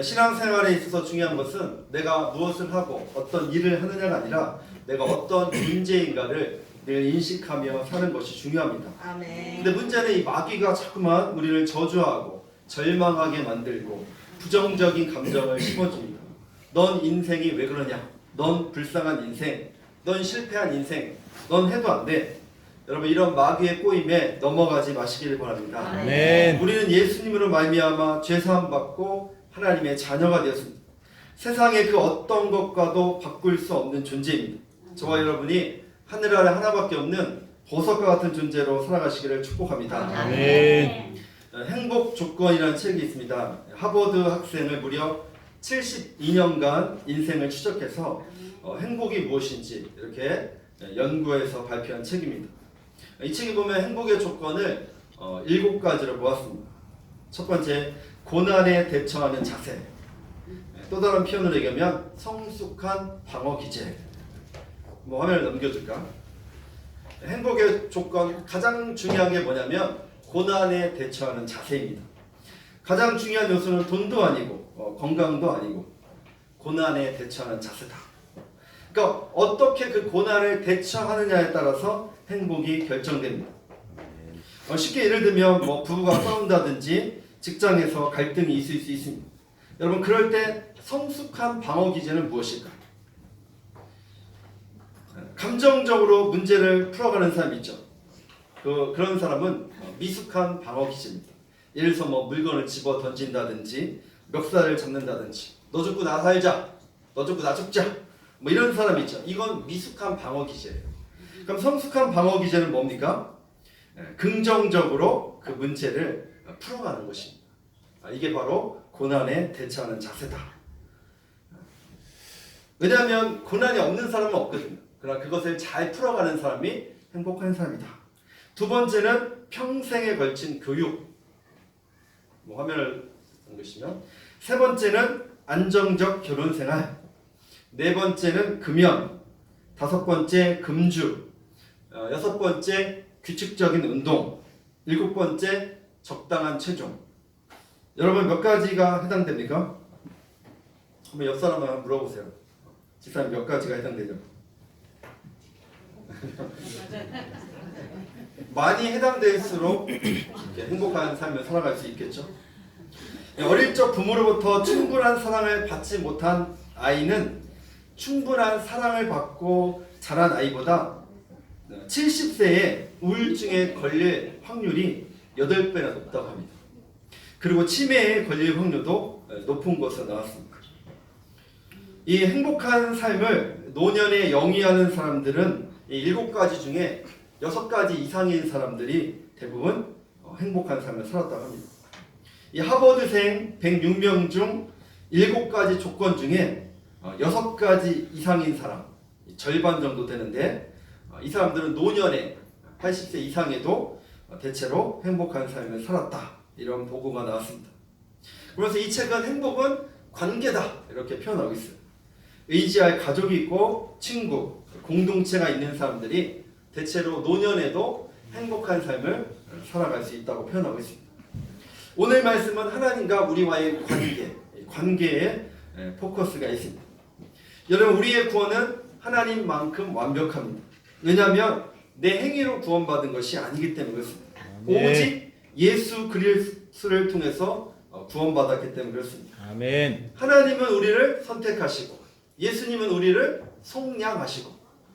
신앙생활에 있어서 중요한 것은 내가 무엇을 하고 어떤 일을 하느냐가 아니라 내가 어떤 존재인가를 늘 인식하며 사는 것이 중요합니다. 아멘. 근데 문제는 이 마귀가 자꾸만 우리를 저주하고 절망하게 만들고 부정적인 감정을 심어줍니다. 넌 인생이 왜 그러냐? 넌 불쌍한 인생, 넌 실패한 인생, 넌 해도 안 돼. 여러분, 이런 마귀의 꼬임에 넘어가지 마시기를 바랍니다. 아멘. 우리는 예수님으로 말미암아 죄사함 받고 하나님의 자녀가 되었습니다. 세상의 그 어떤 것과도 바꿀 수 없는 존재입니다. 저와 여러분이 하늘 아래 하나밖에 없는 보석과 같은 존재로 살아가시기를 축복합니다. 아멘. 행복 조건이라는 책이 있습니다. 하버드 학생을 무려 72년간 인생을 추적해서 행복이 무엇인지 이렇게 연구해서 발표한 책입니다. 이 책에 보면 행복의 조건을 7가지로 모았습니다. 첫 번째, 고난에 대처하는 자세. 또 다른 표현으로 얘기하면 성숙한 방어 기제. 화면을 넘겨줄까? 행복의 조건 가장 중요한 게 뭐냐면 고난에 대처하는 자세입니다. 가장 중요한 요소는 돈도 아니고 건강도 아니고 고난에 대처하는 자세다. 그러니까 어떻게 그 고난을 대처하느냐에 따라서 행복이 결정됩니다. 쉽게 예를 들면 부부가 싸운다든지 직장에서 갈등이 있을 수 있습니다. 여러분, 그럴 때 성숙한 방어 기제는 무엇일까? 감정적으로 문제를 풀어가는 사람이 있죠. 그런 사람은 미숙한 방어 기제입니다. 예를 들어서 물건을 집어 던진다든지 멱살을 잡는다든지 너 죽고 나 살자, 너 죽고 나 죽자, 이런 사람이 있죠. 이건 미숙한 방어 기제예요. 그럼 성숙한 방어 기제는 뭡니까? 긍정적으로 그 문제를 풀어가는 것입니다. 이게 바로 고난에 대처하는 자세다. 왜냐하면 고난이 없는 사람은 없거든요. 그러나 그것을 잘 풀어가는 사람이 행복한 사람이다. 두 번째는 평생에 걸친 교육. 화면을 보시면, 세 번째는 안정적 결혼 생활, 네 번째는 금연, 다섯 번째 금주, 여섯 번째 규칙적인 운동, 일곱 번째 적당한 체중. 여러분, 몇 가지가 해당됩니까? 한번 옆 사람 한번 물어보세요. 집사님, 몇 가지가 해당되죠? 많이 해당될수록 행복한 삶을 살아갈 수 있겠죠. 어릴 적 부모로부터 충분한 사랑을 받지 못한 아이는 충분한 사랑을 받고 자란 아이보다 70세에 우울증에 걸릴 확률이 8배나 높다고 합니다. 그리고 치매에 걸릴 확률도 높은 것으로 나왔습니다. 이 행복한 삶을 노년에 영위하는 사람들은 이 7가지 중에 6가지 이상인 사람들이 대부분 행복한 삶을 살았다고 합니다. 이 하버드생 106명 중 7가지 조건 중에 6가지 이상인 사람, 절반 정도 되는데, 이 사람들은 노년에 80세 이상에도 대체로 행복한 삶을 살았다. 이런 보고가 나왔습니다. 그래서 이 책은 행복은 관계다 이렇게 표현하고 있어요. 의지할 가족이 있고 친구, 공동체가 있는 사람들이 대체로 노년에도 행복한 삶을 살아갈 수 있다고 표현하고 있습니다. 오늘 말씀은 하나님과 우리와의 관계에 포커스가 있습니다. 여러분, 우리의 구원은 하나님만큼 완벽합니다. 왜냐하면 내 행위로 구원받은 것이 아니기 때문에 그렇습니다. 오직 예수 그리스도를 통해서 구원받았기 때문에 그렇습니다. 아멘. 하나님은 우리를 선택하시고 예수님은 우리를 속량하시고,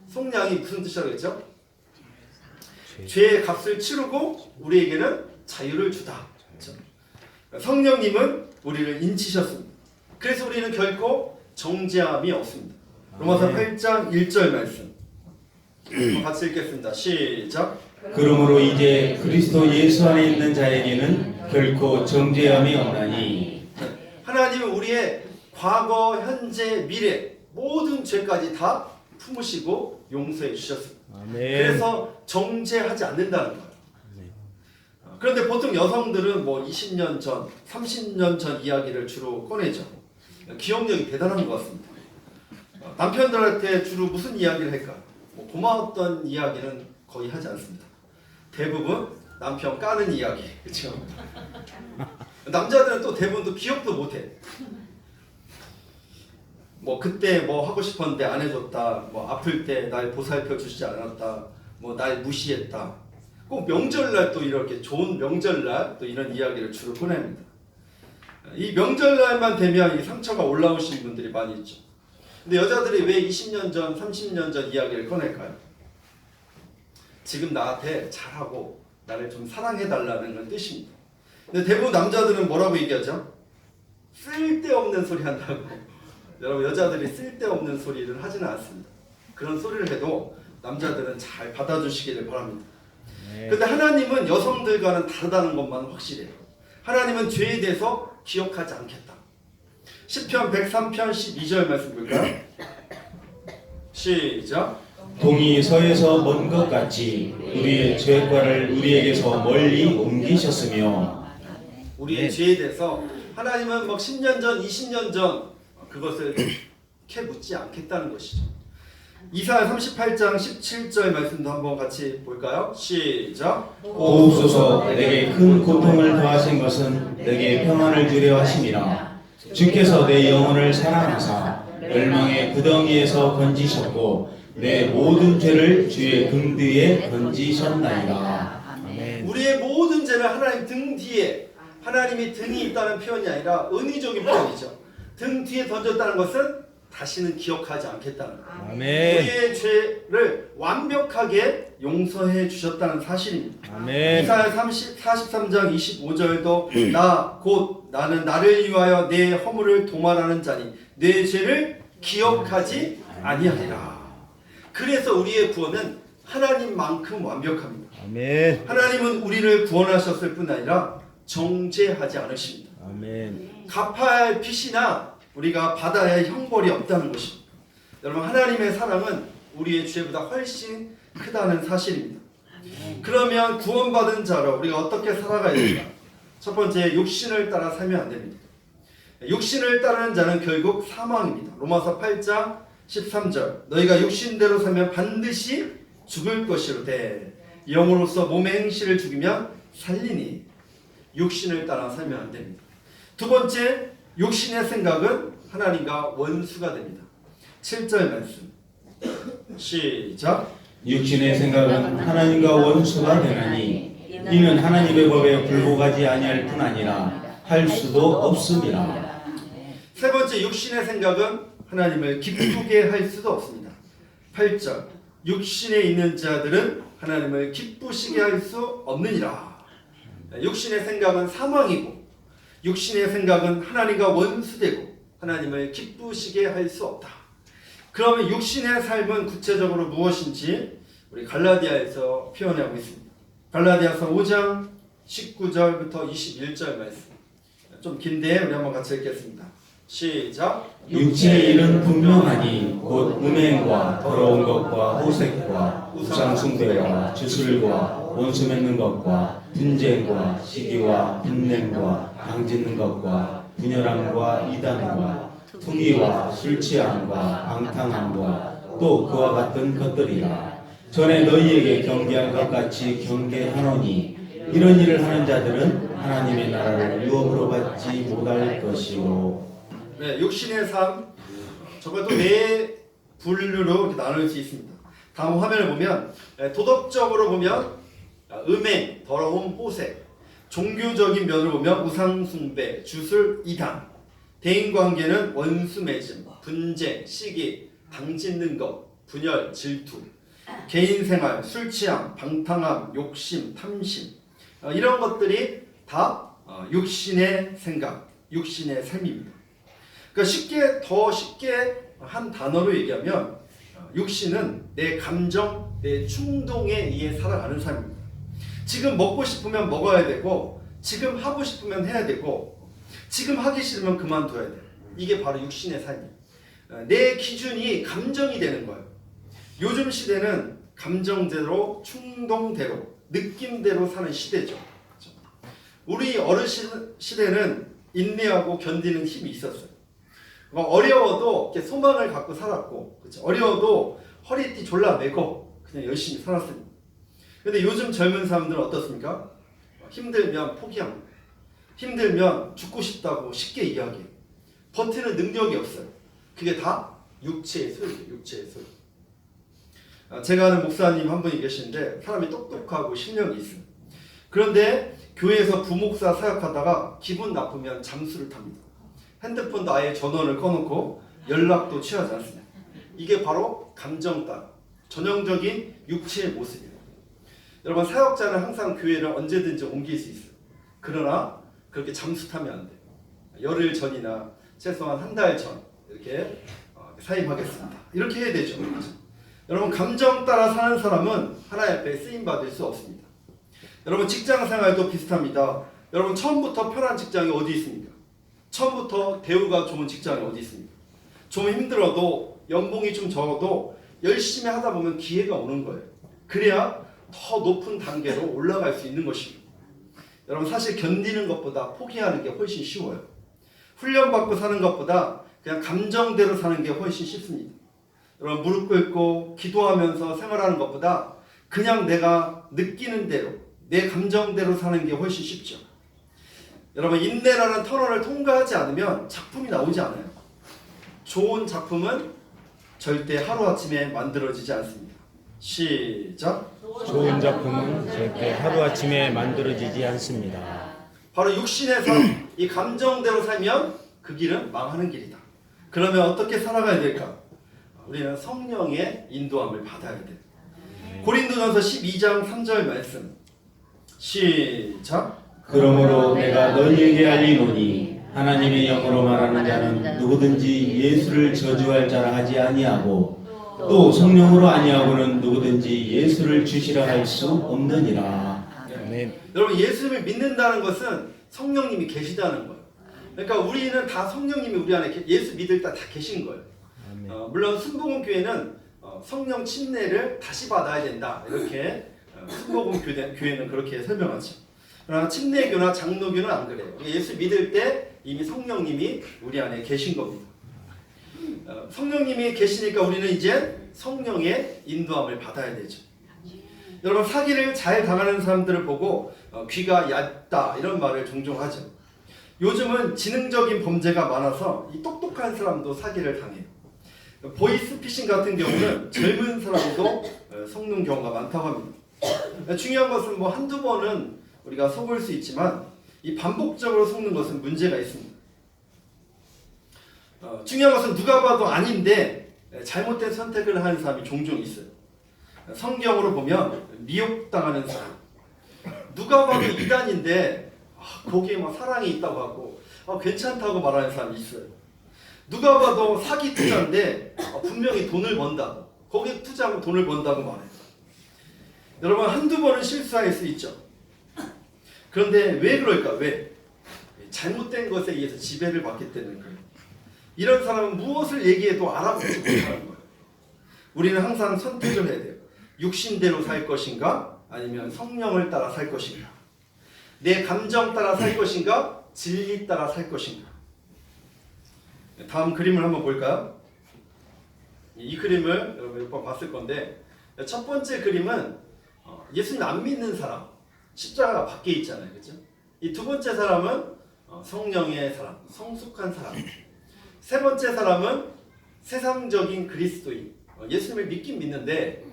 속량이 무슨 뜻이라고 했죠? 죄의 값을 치르고 우리에게는 자유를 주다. 그렇죠? 성령님은 우리를 인치셨습니다. 그래서 우리는 결코 정죄함이 없습니다. 로마서 8장 1절 말씀 같이 읽겠습니다. 시작. 그러므로 이제 그리스도 예수 안에 있는 자에게는 결코 정죄함이 없나니. 하나님은 우리의 과거, 현재, 미래 모든 죄까지 다 품으시고 용서해 주셨습니다. 아멘. 그래서 정죄하지 않는다는 거예요. 그런데 보통 여성들은 20년 전, 30년 전 이야기를 주로 꺼내죠. 기억력이 대단한 것 같습니다. 남편들한테 주로 무슨 이야기를 할까? 고마웠던 이야기는 거의 하지 않습니다. 대부분 남편 까는 이야기, 그렇죠? 남자들은 또 대부분 또 기억도 못해. 뭐 그때 뭐 하고 싶었는데 안 해줬다, 뭐 아플 때 날 보살펴 주지 않았다, 뭐 날 무시했다. 꼭 명절날 또 이렇게 좋은 명절날 또 이런 이야기를 주로 꺼냅니다. 이 명절날만 되면 이 상처가 올라오시는 분들이 많이 있죠. 근데 여자들이 왜 20년 전, 30년 전 이야기를 꺼낼까요? 지금 나한테 잘하고 나를 좀 사랑해달라는 건 뜻입니다. 근데 대부분 남자들은 뭐라고 얘기하죠? 쓸데없는 소리 한다고. 여러분, 여자들이 쓸데없는 소리를 하지는 않습니다. 그런 소리를 해도 남자들은 잘 받아주시기를 바랍니다. 근데 하나님은 여성들과는 다르다는 것만 확실해요. 하나님은 죄에 대해서 기억하지 않겠다. 시편 103편 12절 말씀 볼까요? 시작. 동이 서에서 먼 것 같이 우리의 죄과를 우리에게서 멀리 옮기셨으며. 우리의 죄에 대해서 하나님은 막 10년 전, 20년 전 그것을 캐 묻지 않겠다는 것이죠. 이사야 38장 17절 말씀도 한번 같이 볼까요? 시작. 보옵소서, 내게 큰 고통을 더하신 것은 내게 평안을 주려 하심이라. 주께서 내 영혼을 사랑하사 멸망의 구덩이에서 건지셨고 내 모든 죄를 주의 등 뒤에 건지셨나이다. 우리의 모든 죄를 하나님 등 뒤에, 하나님이 등이 있다는 표현이 아니라 은의적인 표현이죠. 등 뒤에 던졌다는 것은 다시는 기억하지 않겠다는 거예요. 아멘. 우리의 죄를 완벽하게 용서해 주셨다는 사실입니다. 아멘. 이사야 43장 25절도 나 곧 나는 나를 위하여 내 허물을 도말하는 자니 내 죄를 기억하지 아니하리라. 그래서 우리의 구원은 하나님만큼 완벽합니다. 아멘. 하나님은 우리를 구원하셨을 뿐 아니라 정죄하지 않으십니다. 아멘. 갚아야 할 빚이나 우리가 받아야 할 형벌이 없다는 것입니다. 여러분, 하나님의 사랑은 우리의 죄보다 훨씬 크다는 사실입니다. 그러면 구원받은 자로 우리가 어떻게 살아가야 될까? 첫 번째, 육신을 따라 살면 안 됩니다. 육신을 따르는 자는 결국 사망입니다. 로마서 8장 13절 너희가 육신대로 살면 반드시 죽을 것이로되 영으로서 몸의 행실을 죽이면 살리니 육신을 따라 살면 안 됩니다. 두 번째, 육신의 생각은 하나님과 원수가 됩니다. 7절 말씀 시작. 육신의 생각은 하나님과 원수가 되나니 이는 하나님의 법에 굴복하지 아니할 뿐 아니라 할 수도 없습니다. 세 번째, 육신의 생각은 하나님을 기쁘게 할 수도 없습니다. 8절 육신에 있는 자들은 하나님을 기쁘시게 할 수 없느니라. 육신의 생각은 사망이고 육신의 생각은 하나님과 원수되고 하나님을 기쁘시게 할 수 없다. 그러면 육신의 삶은 구체적으로 무엇인지 우리 갈라디아에서 표현하고 있습니다. 갈라디아서 5장 19절부터 21절 말씀. 좀 긴데 우리 한번 같이 읽겠습니다. 시작. 육체의 일은 분명하니 곧 음행과 더러운 것과 호색과 우상숭배와 주술과 원수 맺는 것과 분쟁과 시기와 분냄과 당짓는 것과 분열함과 이단과 투기와 술 취함과 방탕함과 또 그와 같은 것들이라. 전에 너희에게 경계한 것 같이 경계하노니 이런 일을 하는 자들은 하나님의 나라를 유업으로 받지 못할 것이요. 네, 육신의 삶 정말 또 네 분류로 이렇게 나눌 수 있습니다. 다음 화면을 보면 도덕적으로 보면 음행, 더러움, 호색, 종교적인 면을 보면 우상숭배, 주술, 이단, 대인관계는 원수 맺음, 분쟁, 시기, 당짓는 것, 분열, 질투, 개인생활, 술취함, 방탕함, 욕심, 탐심, 이런 것들이 다 육신의 생각, 육신의 삶입니다. 그러니까 더 쉽게 한 단어로 얘기하면 육신은 내 감정, 내 충동에 의해 살아가는 삶입니다. 지금 먹고 싶으면 먹어야 되고 지금 하고 싶으면 해야 되고 지금 하기 싫으면 그만둬야 돼요. 이게 바로 육신의 삶이에요. 내 기준이 감정이 되는 거예요. 요즘 시대는 감정대로, 충동대로, 느낌대로 사는 시대죠. 우리 어르신 시대는 인내하고 견디는 힘이 있었어요. 어려워도 이렇게 소망을 갖고 살았고, 그렇죠? 어려워도 허리띠 졸라 매고 그냥 열심히 살았습니다. 근데 요즘 젊은 사람들은 어떻습니까? 힘들면 포기합니다. 힘들면 죽고 싶다고 쉽게 이야기해요. 버티는 능력이 없어요. 그게 다 육체의 소유예요. 육체의 소유. 제가 아는 목사님 한 분이 계시는데 사람이 똑똑하고 실력이 있어요. 그런데 교회에서 부목사 사역하다가 기분 나쁘면 잠수를 탑니다. 핸드폰도 아예 전원을 꺼놓고 연락도 취하지 않습니다. 이게 바로 감정 따라 전형적인 육체의 모습이에요. 여러분 사역자는 항상 교회를 언제든지 옮길 수 있어요. 그러나 그렇게 잠수 타면 안 돼요. 열흘 전이나 최소한 한 달 전 이렇게 사임하겠습니다. 이렇게 해야 되죠. 여러분 감정 따라 사는 사람은 하나님 앞에 쓰임 받을 수 없습니다. 여러분 직장 생활도 비슷합니다. 여러분 처음부터 편한 직장이 어디 있습니까? 처음부터 대우가 좋은 직장이 어디 있습니까? 좀 힘들어도 연봉이 좀 적어도 열심히 하다 보면 기회가 오는 거예요. 그래야 더 높은 단계로 올라갈 수 있는 것입니다. 여러분 사실 견디는 것보다 포기하는 게 훨씬 쉬워요. 훈련받고 사는 것보다 그냥 감정대로 사는 게 훨씬 쉽습니다. 여러분 무릎 꿇고 기도하면서 생활하는 것보다 그냥 내가 느끼는 대로 내 감정대로 사는 게 훨씬 쉽죠. 여러분 인내라는 터널을 통과하지 않으면 작품이 나오지 않아요. 좋은 작품은 절대 하루아침에 만들어지지 않습니다. 시작. 좋은 작품은 절대 하루아침에 만들어지지 않습니다. 바로 육신에서 이 감정대로 살면 그 길은 망하는 길이다. 그러면 어떻게 살아가야 될까? 우리는 성령의 인도함을 받아야 돼. 고린도전서 12장 3절 말씀. 시작. 그러므로 내가 너희에게 알리노니 하나님의 영으로 말하는 자는 누구든지 예수를 저주할 자라 하지 아니하고 또 성령으로 아니하고는 누구든지 예수를 주시라 할 수 없느니라. 아멘. 여러분 예수님을 믿는다는 것은 성령님이 계시다는 거예요. 그러니까 우리는 다 성령님이 우리 안에 예수 믿을 때 다 계신 거예요. 물론 순복음 교회는 성령 침례를 다시 받아야 된다 이렇게 순복음 교회는 그렇게 설명하죠. 그러나 침례교나 장로교는 안 그래요. 예수 믿을 때 이미 성령님이 우리 안에 계신 겁니다. 성령님이 계시니까 우리는 이제 성령의 인도함을 받아야 되죠. 여러분 사기를 잘 당하는 사람들을 보고 귀가 얕다 이런 말을 종종 하죠. 요즘은 지능적인 범죄가 많아서 이 똑똑한 사람도 사기를 당해요. 보이스피싱 같은 경우는 젊은 사람도 속는 경우가 많다고 합니다. 중요한 것은 뭐 한두 번은 우리가 속을 수 있지만 이 반복적으로 속는 것은 문제가 있습니다. 중요한 것은 누가 봐도 아닌데 잘못된 선택을 하는 사람이 종종 있어요. 성경으로 보면 미혹당하는 사람. 누가 봐도 이단인데 거기에 막 사랑이 있다고 하고 괜찮다고 말하는 사람이 있어요. 누가 봐도 사기 투자인데 분명히 돈을 번다고 거기에 투자하면 돈을 번다고 말해요. 여러분 한두 번은 실수할 수 있죠. 그런데 왜 그럴까? 왜? 잘못된 것에 의해서 지배를 받기 때문에 그래요. 이런 사람은 무엇을 얘기해도 알아보지 못하는 거예요. 우리는 항상 선택을 해야 돼요. 육신대로 살 것인가? 아니면 성령을 따라 살 것인가? 내 감정 따라 살 것인가? 진리 따라 살 것인가? 다음 그림을 한번 볼까요? 이 그림을 여러분 몇 번 봤을 건데 첫 번째 그림은 예수님 안 믿는 사람 십자가가 밖에 있잖아요, 그렇죠? 이 두 번째 사람은 성령의 사람, 성숙한 사람. 세 번째 사람은 세상적인 그리스도인, 예수님을 믿긴 믿는데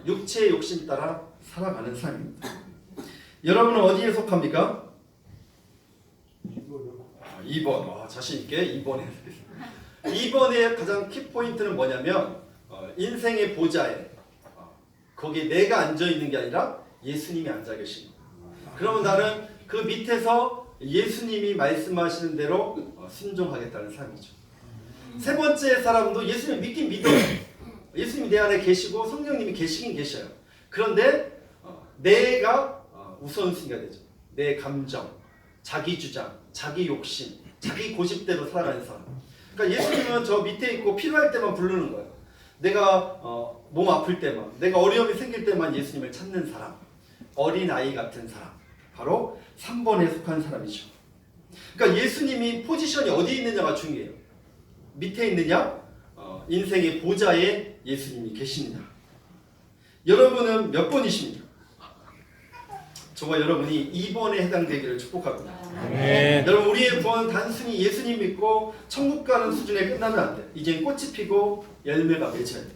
육체의 욕심 따라 살아가는 사람입니다. 여러분은 어디에 속합니까? 2번. 자신 있게 2번에. 2번의 가장 키포인트는 뭐냐면 인생의 보좌에 거기에 내가 앉아 있는 게 아니라 예수님이 앉아 계십니다. 그러면 나는 그 밑에서 예수님이 말씀하시는 대로 순종하겠다는 삶이죠. 세 번째 사람도 예수님 믿긴 믿어요. 예수님이 내 안에 계시고 성령님이 계시긴 계셔요. 그런데 내가 우선순위가 되죠. 내 감정, 자기 주장, 자기 욕심, 자기 고집대로 살아가는 사람. 그러니까 예수님은 저 밑에 있고 필요할 때만 부르는 거예요. 내가 몸 아플 때만, 내가 어려움이 생길 때만 예수님을 찾는 사람, 어린아이 같은 사람, 바로 3번에 속한 사람이죠. 그러니까 예수님이 포지션이 어디에 있느냐가 중요해요. 밑에 있느냐, 인생의 보좌에 예수님이 계시느냐. 여러분은 몇 번이십니까? 저와 여러분이 2번에 해당되기를 축복합니다. 아멘. 여러분 우리의 구원은 단순히 예수님 믿고 천국 가는 수준에 끝나면 안 돼. 이제 꽃이 피고 열매가 맺혀야 돼.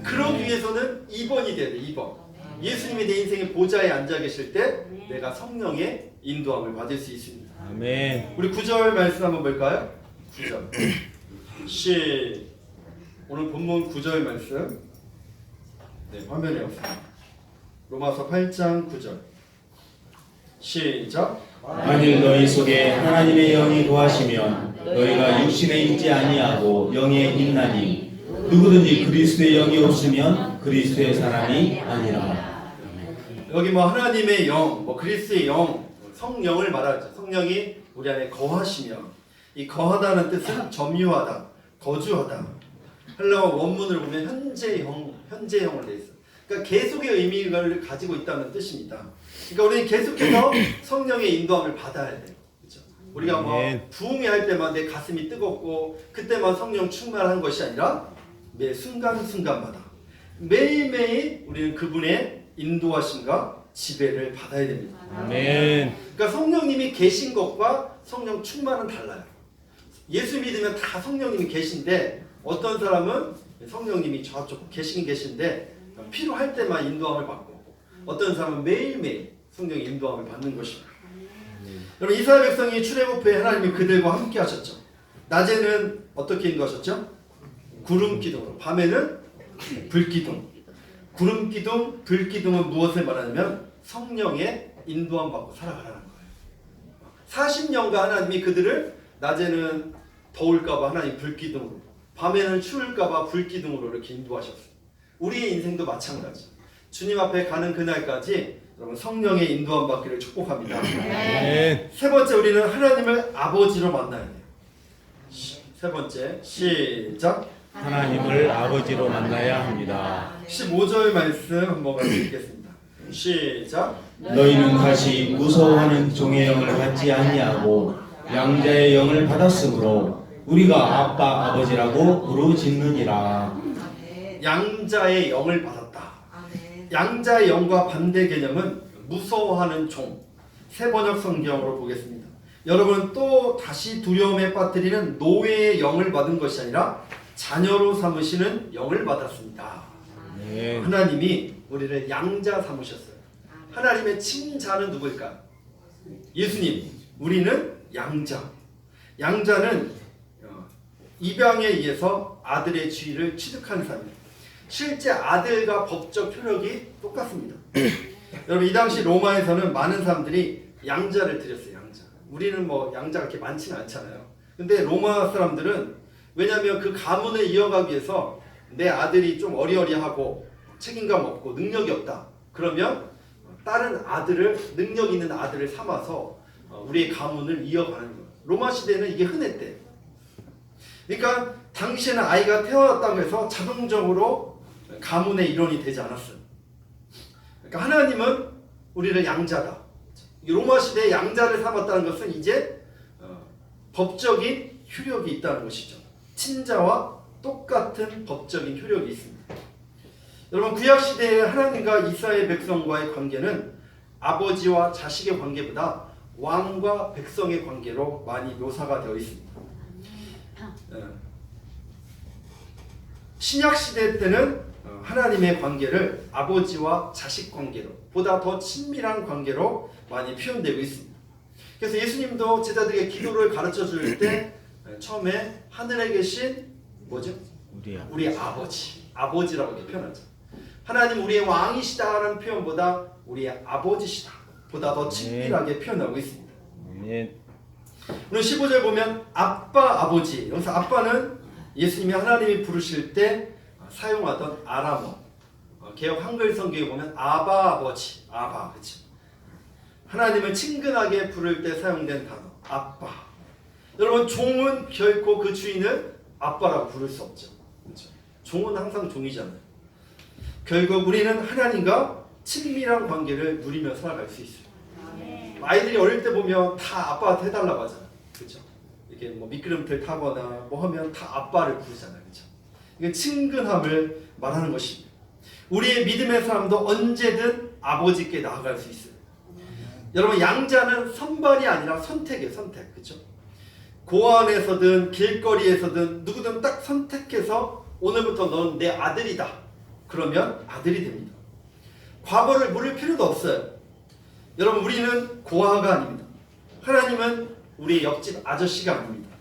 그러기 위해서는 2번이 돼야 돼. 2번. 예수님이 내 인생의 보좌에 앉아 계실 때 내가 성령의 인도함을 받을 수 있습니다. 아멘. 우리 9절 말씀 한번 볼까요? 9절. 오늘 본문 9절 말씀. 네, 화면에 없습니다. 로마서 8장 9절. 시작. 만일 너희 속에 하나님의 영이 거하시면 너희가 육신에 있지 아니하고 영에 있나니 누구든지 그리스도의 영이 없으면 그리스도의 사람이 아니라. 여기 뭐 하나님의 영, 뭐 그리스도의 영, 성령을 말하죠. 성령이 우리 안에 거하시며, 이 거하다는 뜻은 점유하다, 거주하다. 헬라어 원문을 보면 현재형을 돼 있어. 그러니까 계속의 의미를 가지고 있다는 뜻입니다. 그러니까 우리는 계속해서 성령의 인도함을 받아야 돼요. 그렇죠? 우리가 뭐 부흥회 할 때만 내 가슴이 뜨겁고 그때만 성령 충만한 것이 아니라 매 순간순간마다 매일매일 우리는 그분의 인도하심과 지배를 받아야 됩니다. 아멘. 그러니까 성령님이 계신 것과 성령 충만은 달라요. 예수 믿으면 다 성령님이 계신데 어떤 사람은 성령님이 저쪽 계신데 필요할 때만 인도함을 받고 어떤 사람은 매일매일 성령의 인도함을 받는 것입니다. 여러분 이스라엘 백성이 출애굽에 하나님이 그들과 함께 하셨죠. 낮에는 어떻게 인도하셨죠? 구름 기둥으로, 밤에는 불 기둥. 구름 기둥, 불 기둥은 무엇을 말하냐면 성령의 인도함 받고 살아가라는 거예요. 40년간 하나님이 그들을 낮에는 더울까봐 하나님 불 기둥으로, 밤에는 추울까봐 불 기둥으로 이렇게 인도하셨어요. 우리의 인생도 마찬가지. 주님 앞에 가는 그날까지 여러분 성령의 인도함 받기를 축복합니다. 아멘. 세 번째, 우리는 하나님을 아버지로 만나야 돼요. 세 번째, 시작. 하나님을 아버지로 만나야 합니다. 15절 말씀 한번 읽겠습니다. 시작. 너희는 다시 무서워하는 종의 영을 받지 아니하고 양자의 영을 받았으므로 우리가 아빠 아버지라고 부르짖느니라. 양자의 영을 받았다. 양자의 영과 반대 개념은 무서워하는 종. 새 번역 성경으로 보겠습니다. 여러분 또 다시 두려움에 빠뜨리는 노예의 영을 받은 것이 아니라 자녀로 삼으시는 영을 받았습니다. 아멘. 하나님이 우리를 양자 삼으셨어요. 하나님의 친자는 누구일까? 예수님. 우리는 양자. 양자는 입양에 의해서 아들의 지위를 취득한 사람입니다. 실제 아들과 법적 효력이 똑같습니다. 여러분 이 당시 로마에서는 많은 사람들이 양자를 드렸어요. 양자. 우리는 뭐 양자가 그렇게 많지는 않잖아요. 근데 로마 사람들은 왜냐하면 그 가문을 이어가기 위해서 내 아들이 좀 어리어리하고 책임감 없고 능력이 없다. 그러면 다른 아들을, 능력 있는 아들을 삼아서 우리의 가문을 이어가는 거예요. 로마 시대는 이게 흔했대. 그러니까 당시에는 아이가 태어났다고 해서 자동적으로 가문의 일원이 되지 않았어요. 그러니까 하나님은 우리를 양자다. 로마 시대에 양자를 삼았다는 것은 이제 법적인 효력이 있다는 것이죠. 친자와 똑같은 법적인 효력이 있습니다. 여러분 구약 시대에 하나님과 이스라엘 백성과의 관계는 아버지와 자식의 관계보다 왕과 백성의 관계로 많이 묘사가 되어 있습니다. 신약 시대 때는 하나님의 관계를 아버지와 자식 관계로 보다 더 친밀한 관계로 많이 표현되고 있습니다. 그래서 예수님도 제자들에게 기도를 가르쳐 줄 때 처음에 하늘에 계신 뭐죠? 우리 아버지, 아버지라고 이렇게 표현하죠. 하나님 우리의 왕이시다라는 표현보다 우리의 아버지시다 보다 더 친밀하게 표현하고 있습니다. 아멘. 오늘 15절 보면 아빠, 아버지. 여기서 아빠는 예수님이 하나님이 부르실 때 사용하던 아람어. 개역 한글 성경에 보면 아바, 아버지, 아바, 그렇죠. 하나님을 친근하게 부를 때 사용된 단어 아빠. 여러분 종은 결코 그 주인을 아빠라고 부를 수 없죠. 그렇죠. 종은 항상 종이잖아요. 결국 우리는 하나님과 친밀한 관계를 누리며 살아갈 수 있어요. 아이들이 어릴 때 보면 다 아빠한테 해달라고 하잖아요. 그렇죠? 이렇게 뭐 미끄럼틀 타거나 뭐 하면 다 아빠를 부르잖아요. 그렇죠? 이게 친근함을 말하는 것입니다. 우리의 믿음의 사람도 언제든 아버지께 나아갈 수 있어요. 여러분 양자는 선발이 아니라 선택이에요. 선택. 그렇죠? 고아원에서든 길거리에서든 누구든 딱 선택해서 오늘부터 너는 내 아들이다. 그러면 아들이 됩니다. 과거를 물을 필요도 없어요. 여러분 우리는 고아가 아닙니다. 하나님은 우리 옆집 아저씨가 아닙니다.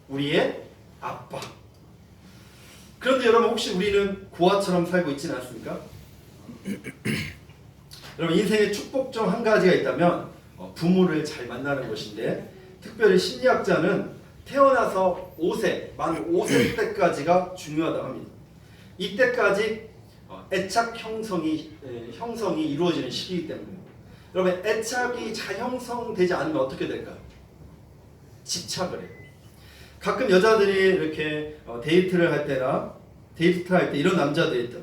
우리의 아빠. 그런데 여러분 혹시 우리는 고아처럼 살고 있지는 않습니까? 여러분 인생의 축복 중 한 가지가 있다면 부모를 잘 만나는 것인데 특별히 심리학자는 태어나서 5세, 만 5세 때까지가 중요하다고 합니다. 이때까지 애착 형성이 이루어지는 시기이기 때문에 여러분 애착이 잘 형성되지 않으면 어떻게 될까요? 집착을 해요. 가끔 여자들이 이렇게 데이트를 할 때 이런 남자들이 있다.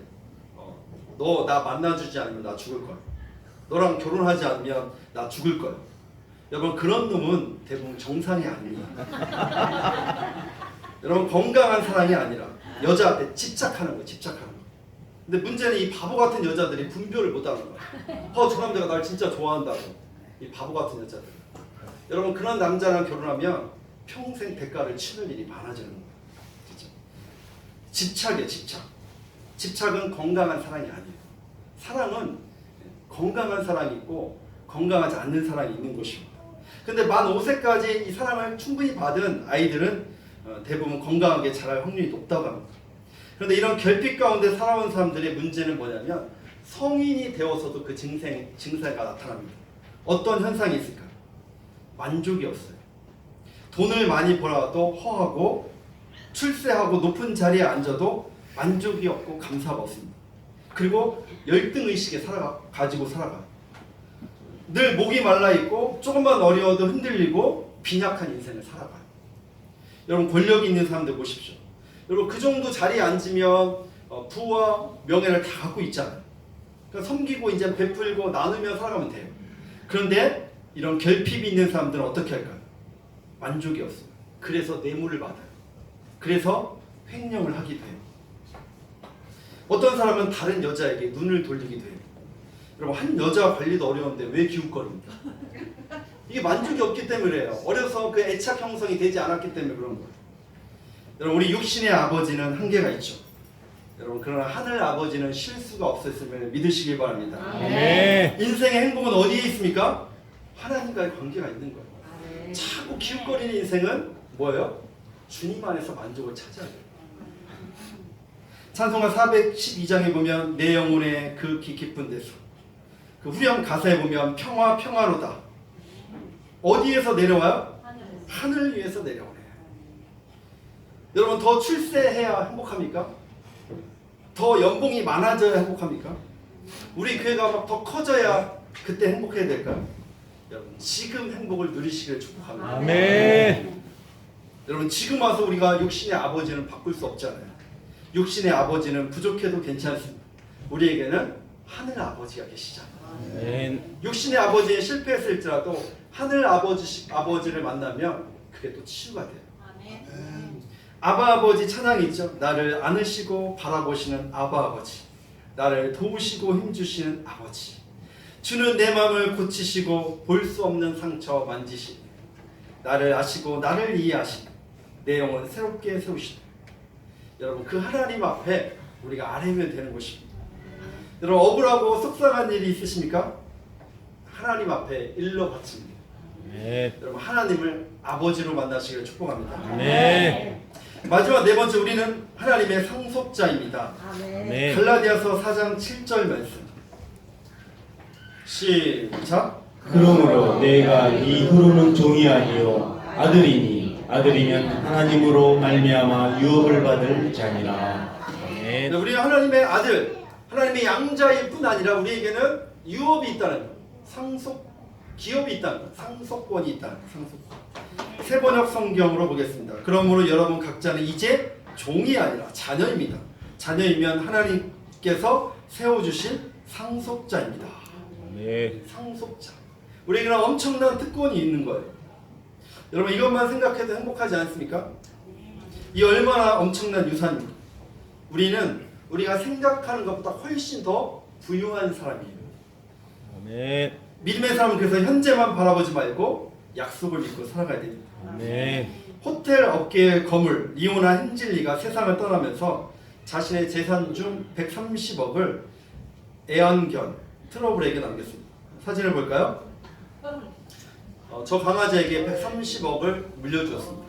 너 나 만나주지 않으면 나 죽을 거야. 너랑 결혼하지 않으면 나 죽을 거야. 여러분 그런 놈은 대부분 정상이 아닙니다. 여러분 건강한 사랑이 아니라 여자한테 집착하는 거예요. 집착하는 거. 근데 문제는 이 바보 같은 여자들이 분별을 못하는 거야. 저 남자가 날 진짜 좋아한다고. 이 바보 같은 여자들. 여러분 그런 남자랑 결혼하면 평생 대가를 치를 일이 많아지는 거예요. 그렇죠? 집착이에요. 집착. 집착은 건강한 사랑이 아니에요. 사랑은 건강한 사랑이 있고 건강하지 않는 사랑이 있는 것입니다. 근데 만 5세까지 이 사랑을 충분히 받은 아이들은 대부분 건강하게 자랄 확률이 높다고 합니다. 그런데 이런 결핍 가운데 살아온 사람들의 문제는 뭐냐면 성인이 되어서도 그 증세가 나타납니다. 어떤 현상이 있을까요? 만족이 없어요. 돈을 많이 벌어도 허하고 출세하고 높은 자리에 앉아도 만족이 없고 감사가 없습니다. 그리고 열등의식에 가지고 살아가요. 늘 목이 말라있고 조금만 어려워도 흔들리고 빈약한 인생을 살아가요. 여러분 권력이 있는 사람들 보십시오. 여러분 그 정도 자리에 앉으면 부와 명예를 다 갖고 있잖아요. 그러니까 섬기고 이제 베풀고 나누며 살아가면 돼요. 그런데 이런 결핍이 있는 사람들은 어떻게 할까요? 만족이 없어요. 그래서 뇌물을 받아요. 그래서 횡령을 하기도 해요. 어떤 사람은 다른 여자에게 눈을 돌리기도 해요. 여러분 한 여자 관리도 어려운데 왜 기웃거립니까? 이게 만족이 없기 때문에요. 어려서 그 애착 형성이 되지 않았기 때문에 그런 거예요. 여러분 우리 육신의 아버지는 한계가 있죠. 여러분 그러나 하늘 아버지는 실수가 없었음을 믿으시길 바랍니다. 네. 인생의 행복은 어디에 있습니까? 하나님과의 관계가 있는 거예요. 자꾸 기웃거리는 인생은 뭐예요? 주님 안에서 만족을 찾아야 돼요. 찬송가 412장에 보면 내 영혼의 그 깊은 데서 그 후렴 가사에 보면 평화로다. 어디에서 내려와요? 하늘 위에서 내려오네. 여러분 더 출세해야 행복합니까? 더 연봉이 많아져야 행복합니까? 우리 교회가 막 더 커져야 그때 행복해야 될까요? 여러분 지금 행복을 누리시길 축복합니다. 아멘. 여러분 지금 와서 우리가 육신의 아버지는 바꿀 수 없잖아요. 육신의 아버지는 부족해도 괜찮습니다. 우리에게는 하늘 아버지가 계시잖아요. 아멘. 육신의 아버지에 실패했을지라도 하늘 아버지를 만나면 그게 또 치유가 돼요. 아바 아버지 찬양이 있죠. 나를 안으시고 바라보시는 아바 아버지, 나를 도우시고 힘주시는 아버지, 주는 내 마음을 고치시고 볼 수 없는 상처 만지시니 나를 아시고 나를 이해하시니 내 영혼 새롭게 세우시니. 여러분 그 하나님 앞에 우리가 아뢰면 되는 것입니다. 여러분 억울하고 속상한 일이 있으십니까? 하나님 앞에 일러 바칩니다. 네. 여러분 하나님을 아버지로 만나시기를 축복합니다. 네. 마지막 네 번째 우리는 하나님의 상속자입니다. 아멘. 갈라디아서 4장 7절 말씀 시작. 그러므로 내가 이 흐르는 종이 아니요 아들이니 아들이면 하나님으로 말미암아 유업을 받을 자니라. 아멘. 우리는 하나님의 아들, 하나님의 양자일 뿐 아니라 우리에게는 유업이 있다는 것, 기업이 있다는 것, 상속권이 있다는 것, 상속권. 세번역 성경으로 보겠습니다. 그러므로 여러분 각자는 이제 종이 아니라 자녀입니다. 자녀이면 하나님께서 세워주신 상속자입니다. 네. 상속자. 우리에게는 엄청난 특권이 있는 거예요. 여러분 이것만 생각해도 행복하지 않습니까? 이 얼마나 엄청난 유산입니다. 우리는 우리가 생각하는 것보다 훨씬 더 부유한 사람이에요. 아멘. 믿음의 삶은 그래서 현재만 바라보지 말고 약속을 믿고 살아가야 됩니다. 아멘. 호텔 업계의 거물 리오나 hen질리가 세상을 떠나면서 자신의 재산 중 130억을 애완견 트러블에게 남겼습니다. 사진을 볼까요? 저 강아지에게 130억을 물려주었습니다.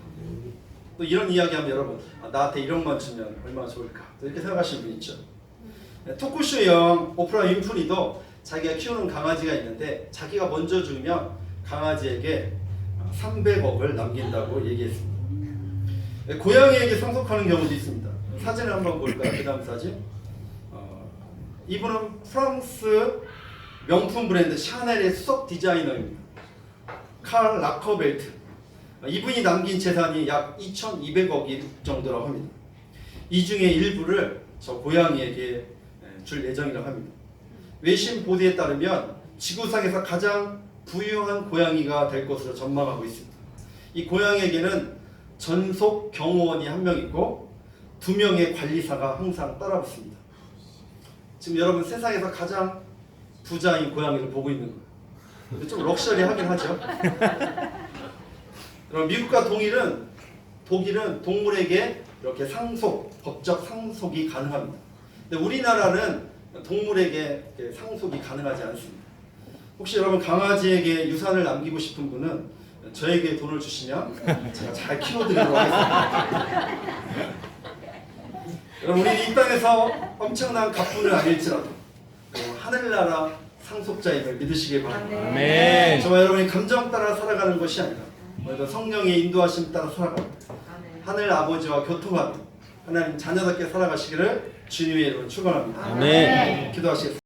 또 이런 이야기하면 여러분 나한테 1억만 주면 얼마나 좋을까 이렇게 생각하시는 분 있죠. 토크쇼형 오프라 윈프리도 자기가 키우는 강아지가 있는데 자기가 먼저 죽으면 강아지에게 300억을 남긴다고 얘기했습니다. 고양이에게 상속하는 경우도 있습니다. 사진을 한번 볼까요? 그 다음 사진. 이분은 프랑스 명품 브랜드 샤넬의 수석 디자이너입니다. 칼 라커벨트. 이분이 남긴 재산이 약 2,200억일 정도라고 합니다. 이 중에 일부를 저 고양이에게 줄 예정이라고 합니다. 외신 보도에 따르면 지구상에서 가장 부유한 고양이가 될 것으로 전망하고 있습니다. 이 고양이에게는 전속 경호원이 1명 있고 2명의 관리사가 항상 따라붙습니다. 지금 여러분 세상에서 가장 부자인 고양이를 보고 있는 거예요. 좀 럭셔리하긴 하죠. 그럼 미국과 독일은 동물에게 이렇게 법적 상속이 가능합니다. 근데 우리나라는 동물에게 상속이 가능하지 않습니다. 혹시 여러분 강아지에게 유산을 남기고 싶은 분은 저에게 돈을 주시면 제가 잘 키워드리도록 하겠습니다. 여러분 우리 이 땅에서 엄청난 가뿐을 아닐지라도 하늘나라 상속자임을 믿으시길 바랍니다. 아멘. 저와 여러분이 감정 따라 살아가는 것이 아니라 오늘도 성령의 인도하심 따라 살아갑니다. 하늘 아버지와 교통하며 하나님 자녀답게 살아가시기를 주님의 이름으로 축원합니다. 아멘. 기도하시겠습니다.